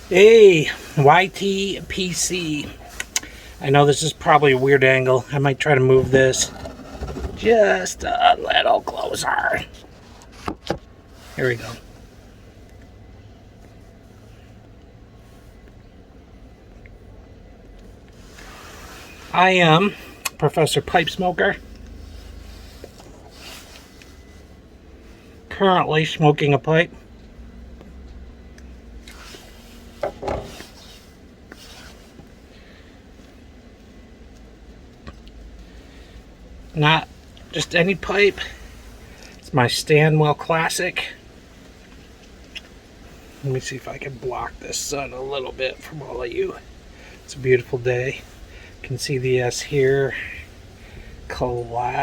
Hey, YTPC. I know this is probably a weird angle. I might try to move this just a little closer. Here we go. I am Professor Pipe Smoker. Currently smoking a pipe. Not just any pipe. It's my Stanwell Classic. Let me see if I can block this sun a little bit from all of you. It's a beautiful day. You can see the S here. Classic.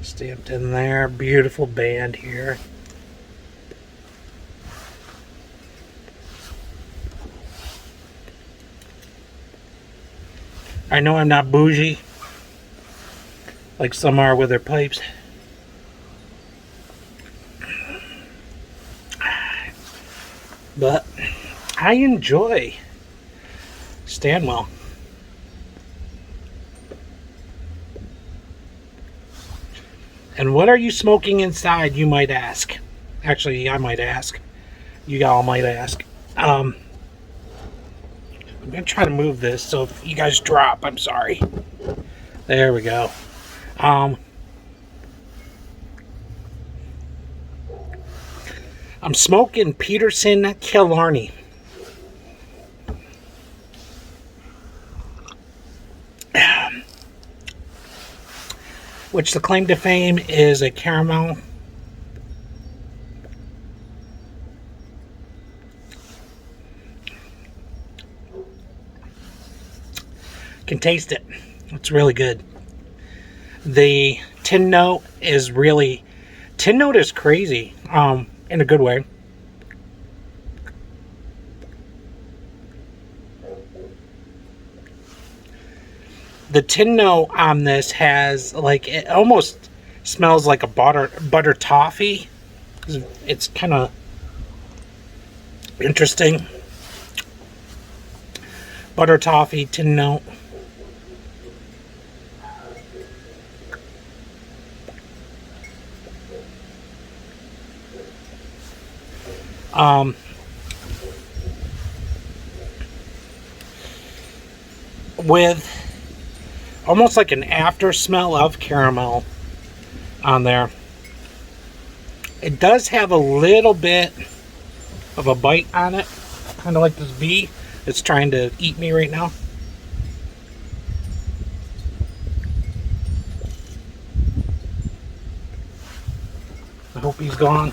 Stamped in there. Beautiful band here. I know I'm not bougie like some are with their pipes. But I enjoy Stanwell. And what are you smoking inside, you might ask? Actually, I might ask. You all might ask. I'm going to try to move this, so if you guys drop, I'm sorry. There we go. I'm smoking Peterson Killarney. Which the claim to fame is a caramel. Can taste it. It's really good. The tin note is really... Tin note is crazy. In a good way. The tin note on this has, like, it almost smells like a butter toffee. It's kind of interesting. Butter toffee, tin note. With almost like an after smell of caramel on there. It does have a little bit of a bite on it, kind of like this bee that's trying to eat me right now. I hope he's gone.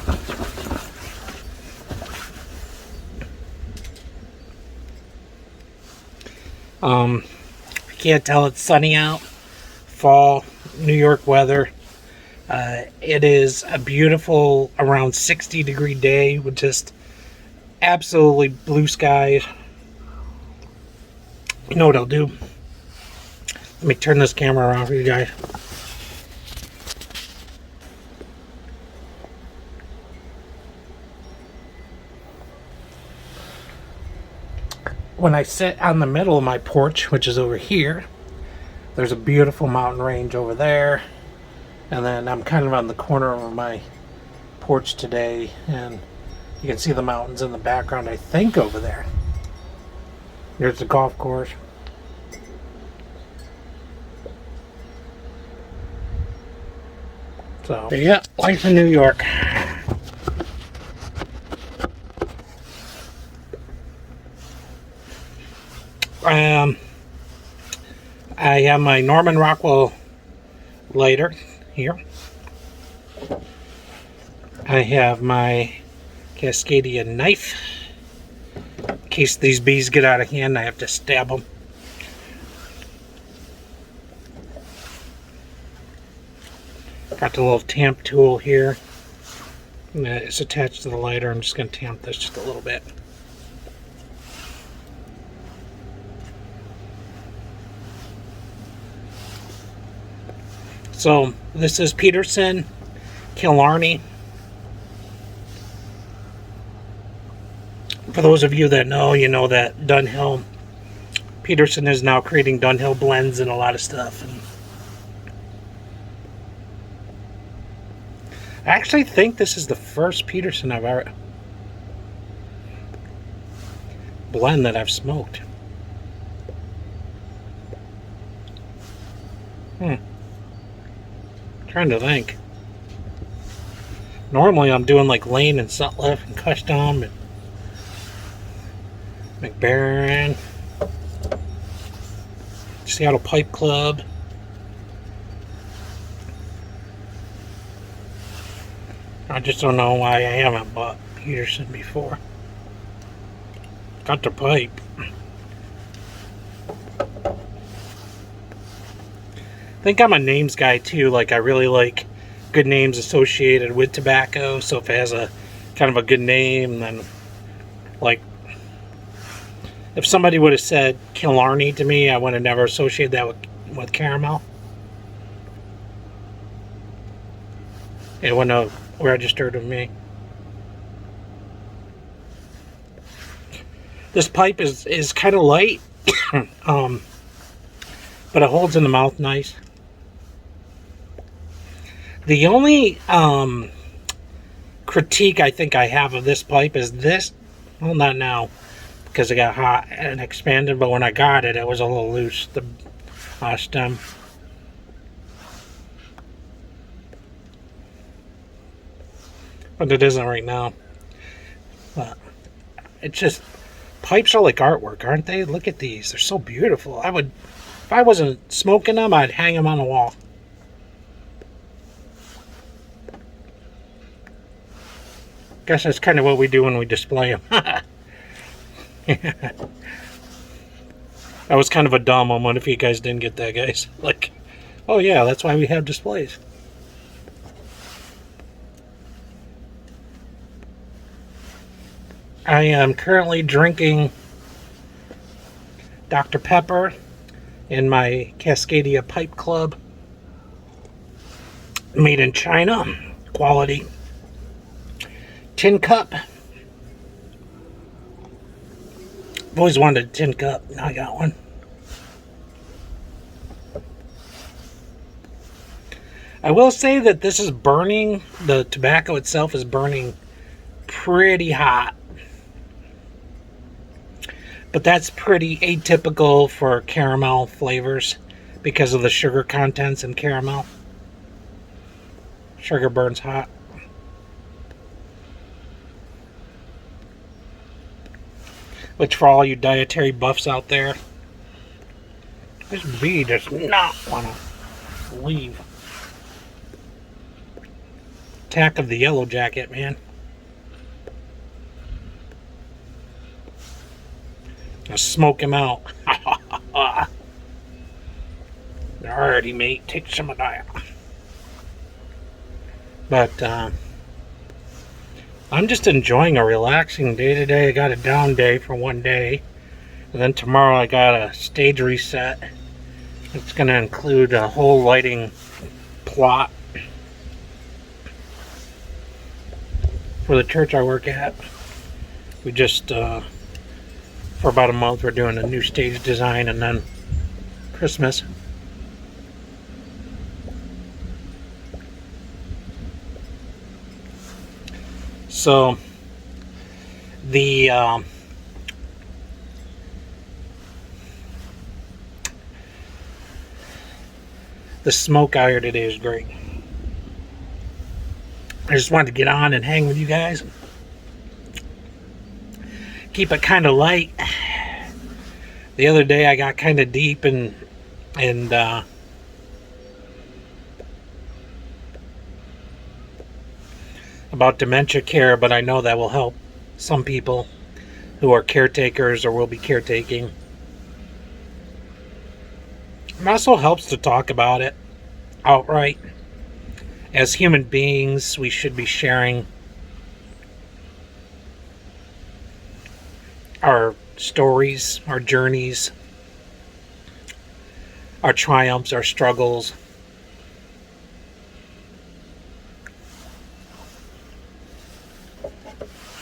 If you can't tell, it's sunny out. Fall, New York weather. It is a beautiful around 60-degree day with just absolutely blue skies. You know what I'll do? Let me turn this camera around for you guys. When I sit on the middle of my porch, which is over here, there's a beautiful mountain range over there. And then I'm kind of on the corner of my porch today, and you can see the mountains in the background, I think, over there. There's the golf course. So, yeah, life in New York. I have my Norman Rockwell lighter here. I have my Cascadia knife. In case these bees get out of hand, I have to stab them. Got the little tamp tool here. It's attached to the lighter. I'm just going to tamp this just a little bit. So this is Peterson Killarney. For those of you that know, you know that Dunhill, Peterson is now creating Dunhill blends and a lot of stuff. And I actually think this is the first Peterson I've ever blend that I've smoked. Trying to think. Normally I'm doing like Lane and Sutliff and Custom and McBaron, Seattle Pipe Club. I just don't know why I haven't bought Peterson before. Got the pipe. I think I'm a names guy too. Like, I really like good names associated with tobacco. So if it has a kind of a good name, then like if somebody would have said Killarney to me, I would have never associated that with caramel. It wouldn't have registered with me. This pipe is kind of light, but it holds in the mouth nice. The only critique I think I have of this pipe is this. Well, not now, because it got hot and expanded, but when I got it, it was a little loose, the stem. But it isn't right now. But it's just, pipes are like artwork, aren't they? Look at these. They're so beautiful. I would, if I wasn't smoking them, I'd hang them on the wall. Guess that's kind of what we do when we display them. That was kind of a dumb one. What if you guys didn't get that, guys? Like, oh yeah, that's why we have displays. I am currently drinking Dr. Pepper in my Cascadia Pipe Club. Made in China. Quality. Tin cup. I've always wanted a tin cup. Now I got one. I will say that this is burning. The tobacco itself is burning pretty hot. But that's pretty atypical for caramel flavors because of the sugar contents in caramel. Sugar burns hot. Which, for all you dietary buffs out there, this bee does not want to leave. Attack of the yellow jacket, man. I'll smoke him out. Alrighty, mate, take some of that. But I'm just enjoying a relaxing day today. I got a down day for one day. And then tomorrow I got a stage reset. It's going to include a whole lighting plot for the church I work at. We just, for about a month, we're doing a new stage design, and then Christmas. So the smoke out here today is great. I just wanted to get on and hang with you guys. Keep it kind of light. The other day I got kind of deep and about dementia care, but I know that will help some people who are caretakers or will be caretaking. It also helps to talk about it outright. As human beings, we should be sharing our stories, our journeys, our triumphs, our struggles.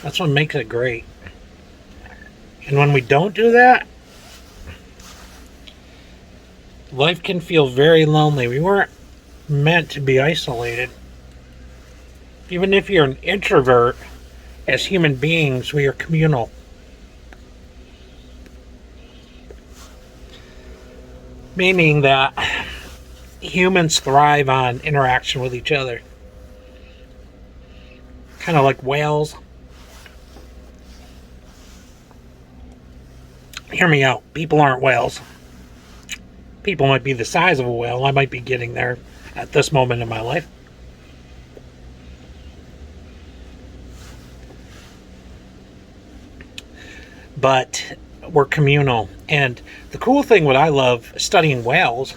That's what makes it great. And when we don't do that, life can feel very lonely. We weren't meant to be isolated. Even if you're an introvert, as human beings, we are communal. Meaning that humans thrive on interaction with each other. Kind of like whales. Hear me out. People aren't whales. People might be the size of a whale. I might be getting there at this moment in my life. But we're communal. And the cool thing, what I love studying whales,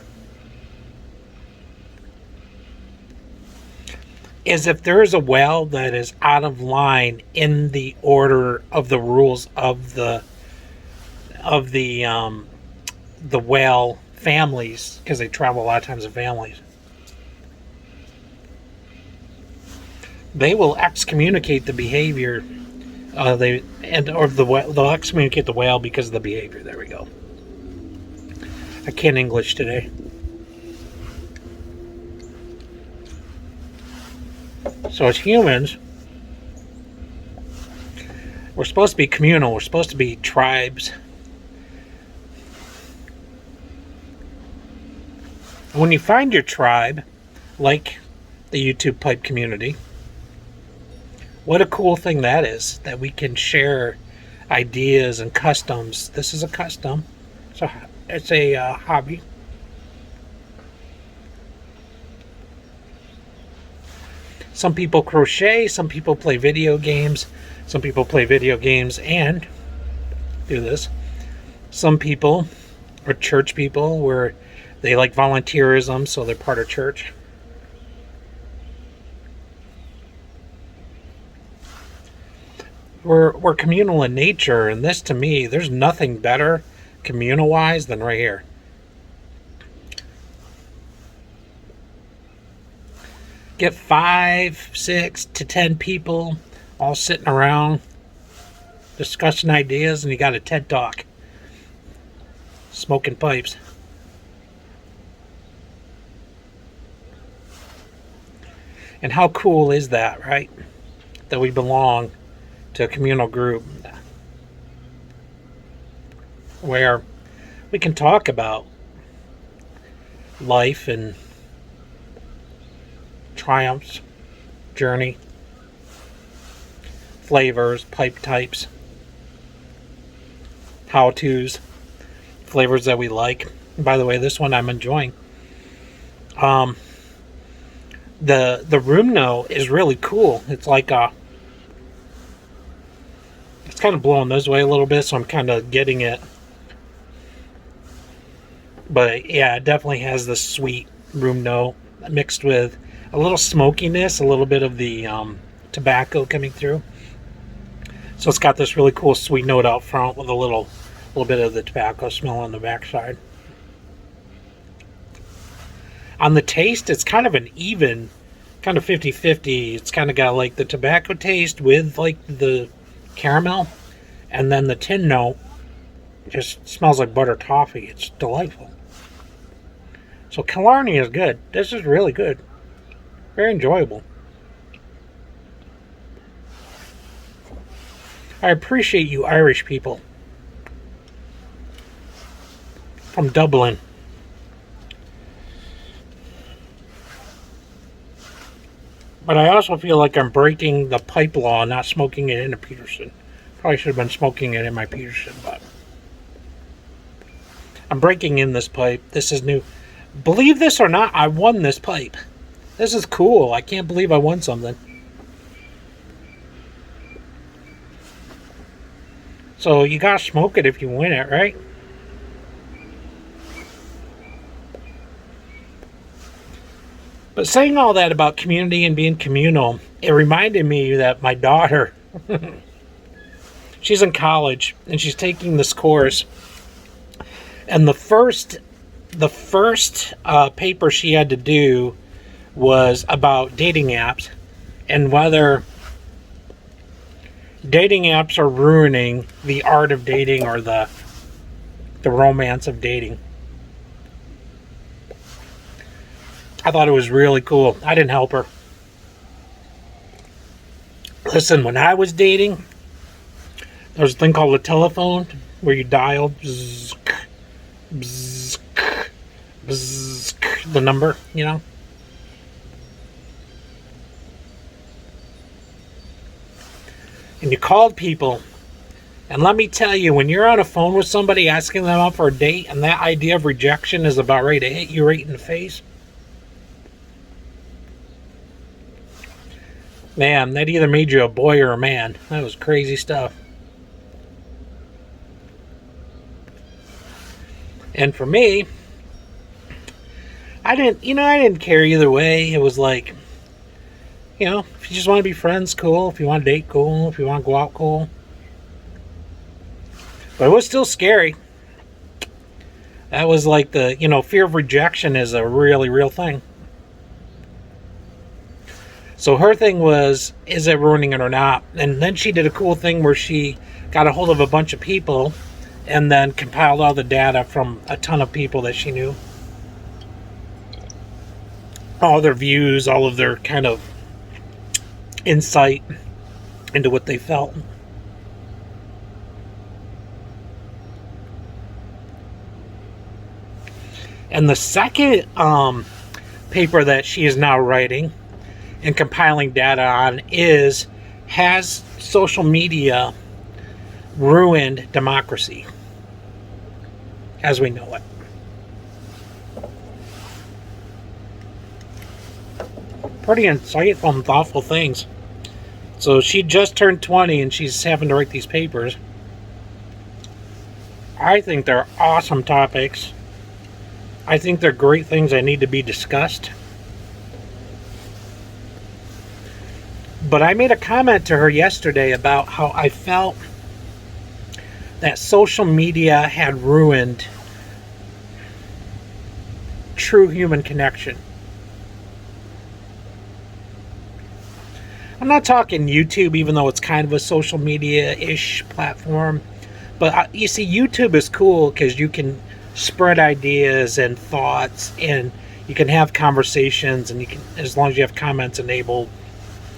is if there is a whale that is out of line in the order of the rules of the whale families, because they travel a lot of times in families, they will excommunicate the behavior. They'll excommunicate the whale because of the behavior. There we go. I can't English today. So as humans, we're supposed to be communal. We're supposed to be tribes. When you find your tribe, like the YouTube pipe community, what a cool thing that is, that we can share ideas and customs. This is a custom. So it's a hobby. Some people crochet, some people play video games, some people play video games and do this. Some people are church people where they like volunteerism, so they're part of church. We're communal in nature, and this, to me, there's nothing better communal-wise than right here. Get 5, 6 to 10 people all sitting around discussing ideas, and you got a TED Talk. Smoking pipes. And how cool is that, right? That we belong to a communal group where we can talk about life and triumphs, journey, flavors, pipe types, how-tos, flavors that we like. And by the way, this one I'm enjoying. The Rumno is really cool. It's like it's kind of blowing this way a little bit, so I'm kind of getting it. But yeah, it definitely has the sweet Rumno mixed with a little smokiness, a little bit of the tobacco coming through. So it's got this really cool sweet note out front with a little bit of the tobacco smell on the backside. On the taste, it's kind of an even, kind of 50-50. It's kind of got like the tobacco taste with like the caramel, and then the tin note just smells like butter toffee. It's delightful. So Killarney is good. This is really good. Very enjoyable. I appreciate you Irish people from Dublin. But I also feel like I'm breaking the pipe law, not smoking it in a Peterson. Probably should have been smoking it in my Peterson, but I'm breaking in this pipe. This is new. Believe this or not, I won this pipe. This is cool. I can't believe I won something. So you gotta smoke it if you win it, right? But saying all that about community and being communal, it reminded me that my daughter, she's in college and she's taking this course. And the first paper she had to do was about dating apps and whether dating apps are ruining the art of dating, or the romance of dating. I thought it was really cool. I didn't help her. Listen, when I was dating, there was a thing called a telephone where you dial bzz, bzz, bzz, the number, you know. And you called people. And let me tell you, when you're on a phone with somebody asking them out for a date, and that idea of rejection is about ready to hit you right in the face, man, that either made you a boy or a man. That was crazy stuff. And for me, I didn't care either way. It was like, if you just want to be friends, cool. If you want to date, cool. If you want to go out, cool. But it was still scary. That was like the, fear of rejection is a really real thing. So her thing was, is it ruining it or not? And then she did a cool thing where she got a hold of a bunch of people and then compiled all the data from a ton of people that she knew. All their views, all of their kind of insight into what they felt. And the second paper that she is now writing and compiling data on is, has social media ruined democracy as we know it? Pretty insightful and thoughtful things. So she just turned 20 and she's having to write these papers. I think they're awesome topics. I think they're great things that need to be discussed. But I made a comment to her yesterday about how I felt that social media had ruined true human connection. I'm not talking YouTube, even though it's kind of a social media-ish platform. But you see, YouTube is cool because you can spread ideas and thoughts, and you can have conversations, and you can, as long as you have comments enabled,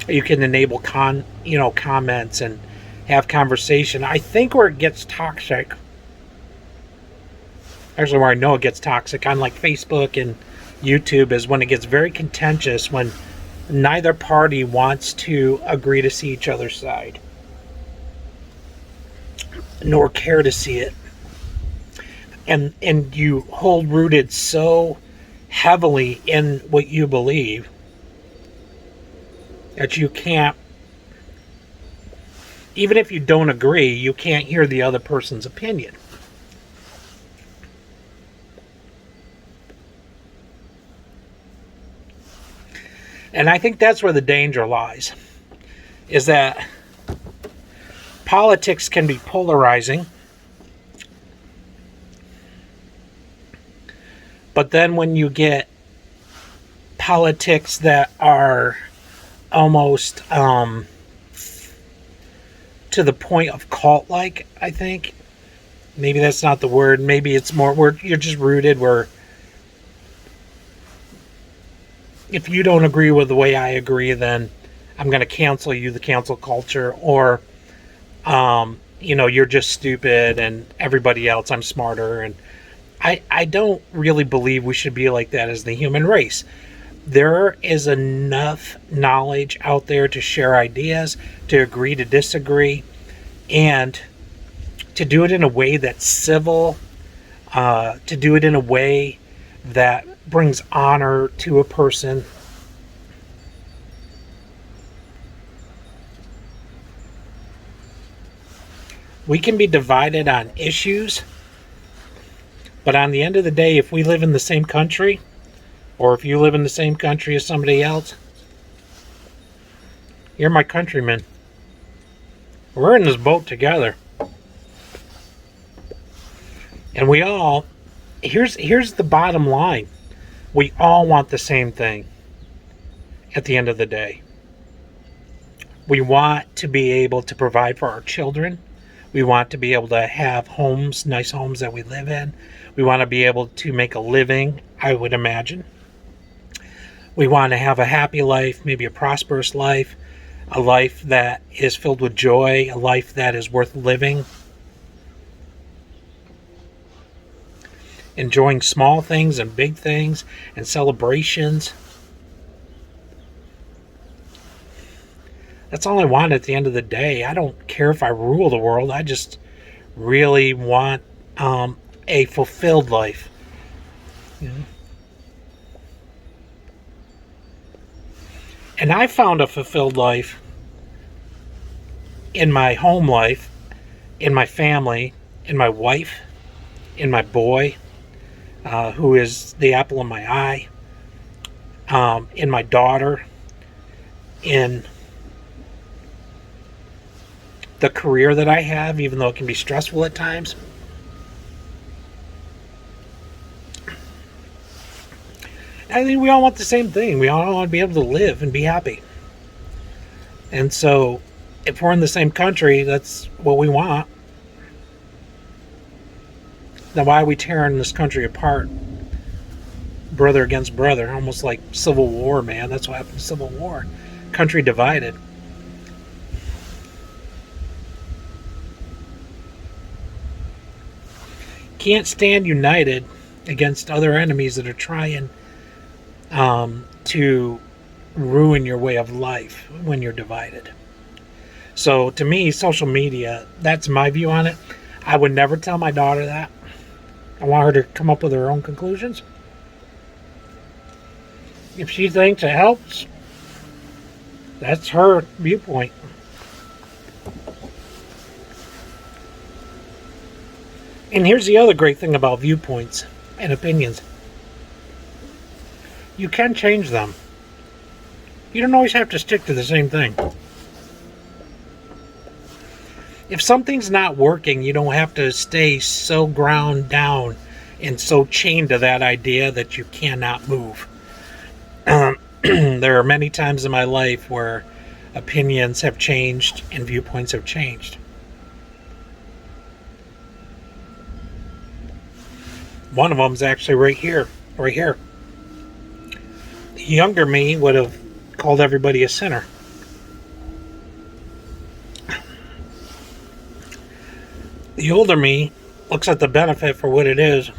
you can enable comments and have conversation. I think where it gets toxic, actually where I know it gets toxic, unlike Facebook and YouTube, is when it gets very contentious, when neither party wants to agree to see each other's side, nor care to see it. And you hold rooted so heavily in what you believe that you can't, even if you don't agree, you can't hear the other person's opinion. And I think that's where the danger lies, is that politics can be polarizing, but then when you get politics that are almost to the point of cult-like, I think, maybe that's not the word, maybe it's more where you're just rooted where if you don't agree with the way I agree, then I'm going to cancel you, the cancel culture, or you're just stupid and everybody else, I'm smarter. And I don't really believe we should be like that as the human race. There is enough knowledge out there to share ideas, to agree to disagree, and to do it in a way that's civil, to do it in a way that brings honor to a person. We can be divided on issues, but on the end of the day, if we live in the same country, or if you live in the same country as somebody else, you're my countryman. We're in this boat together. And we all, here's the bottom line. We all want the same thing at the end of the day. We want to be able to provide for our children. We want to be able to have homes, nice homes that we live in. We want to be able to make a living, I would imagine. We want to have a happy life, maybe a prosperous life, a life that is filled with joy, a life that is worth living. Enjoying small things and big things and celebrations. That's all I want at the end of the day. I don't care if I rule the world. I just really want a fulfilled life. Yeah. And I found a fulfilled life in my home life, in my family, in my wife, in my boy, who is the apple of my eye, in my daughter, in the career that I have, even though it can be stressful at times. I think we all want the same thing. We all want to be able to live and be happy. And so, if we're in the same country, that's what we want. Then why are we tearing this country apart? Brother against brother, almost like Civil War, man. That's what happened to Civil War. Country divided. Can't stand united against other enemies that are trying to ruin your way of life when you're divided. So to me, social media, that's my view on it. I would never tell my daughter that. I want her to come up with her own conclusions. If she thinks it helps, that's her viewpoint. And here's the other great thing about viewpoints and opinions. You can change them. You don't always have to stick to the same thing. If something's not working, you don't have to stay so ground down and so chained to that idea that you cannot move. There are many times in my life where opinions have changed and viewpoints have changed. One of them is actually right here. The younger me would have called everybody a sinner. The older me looks at the benefit for what it is.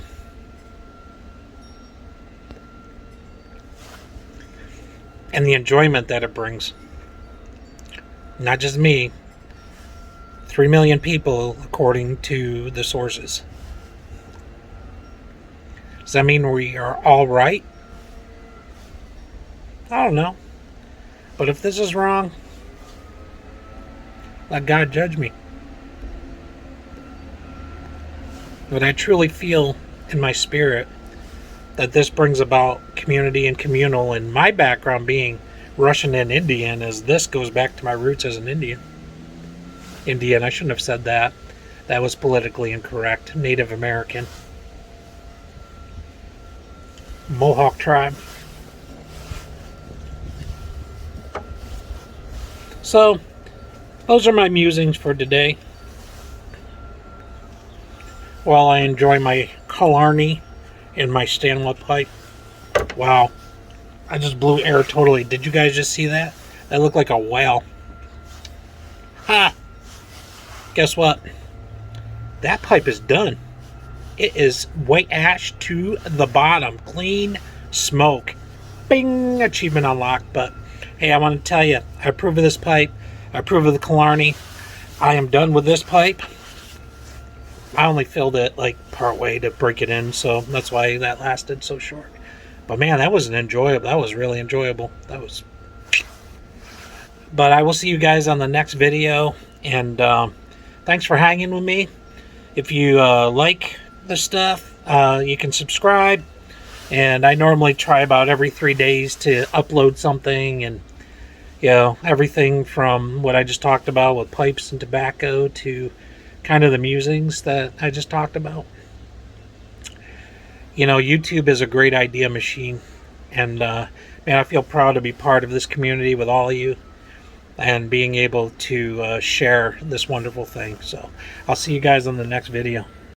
And the enjoyment that it brings. Not just me. 3 million people, according to the sources. Does that mean we are all right? I don't know. But if this is wrong, let God judge me. But I truly feel in my spirit that this brings about community and communal, and my background being Russian and Indian, as this goes back to my roots as an Indian. I shouldn't have said that. That was politically incorrect. Native American. Mohawk tribe. So, those are my musings for today. While I enjoy my Killarney and my Stanley pipe. Wow. I just blew air totally. Did you guys just see that? That looked like a whale. Ha! Guess what? That pipe is done. It is white ash to the bottom. Clean smoke. Bing! Achievement unlocked. But hey, I want to tell you, I approve of this pipe. I approve of the Killarney. I am done with this pipe. I only filled it like part way to break it in, so that's why that lasted so short. But man, that was really enjoyable. But I will see you guys on the next video, and thanks for hanging with me. If you like the stuff, you can subscribe, and I normally try about every 3 days to upload something, and everything from what I just talked about with pipes and tobacco to kind of the musings that I just talked about. YouTube is a great idea machine, and man, I feel proud to be part of this community with all of you. and being able to share this wonderful thing. So I'll see you guys on the next video.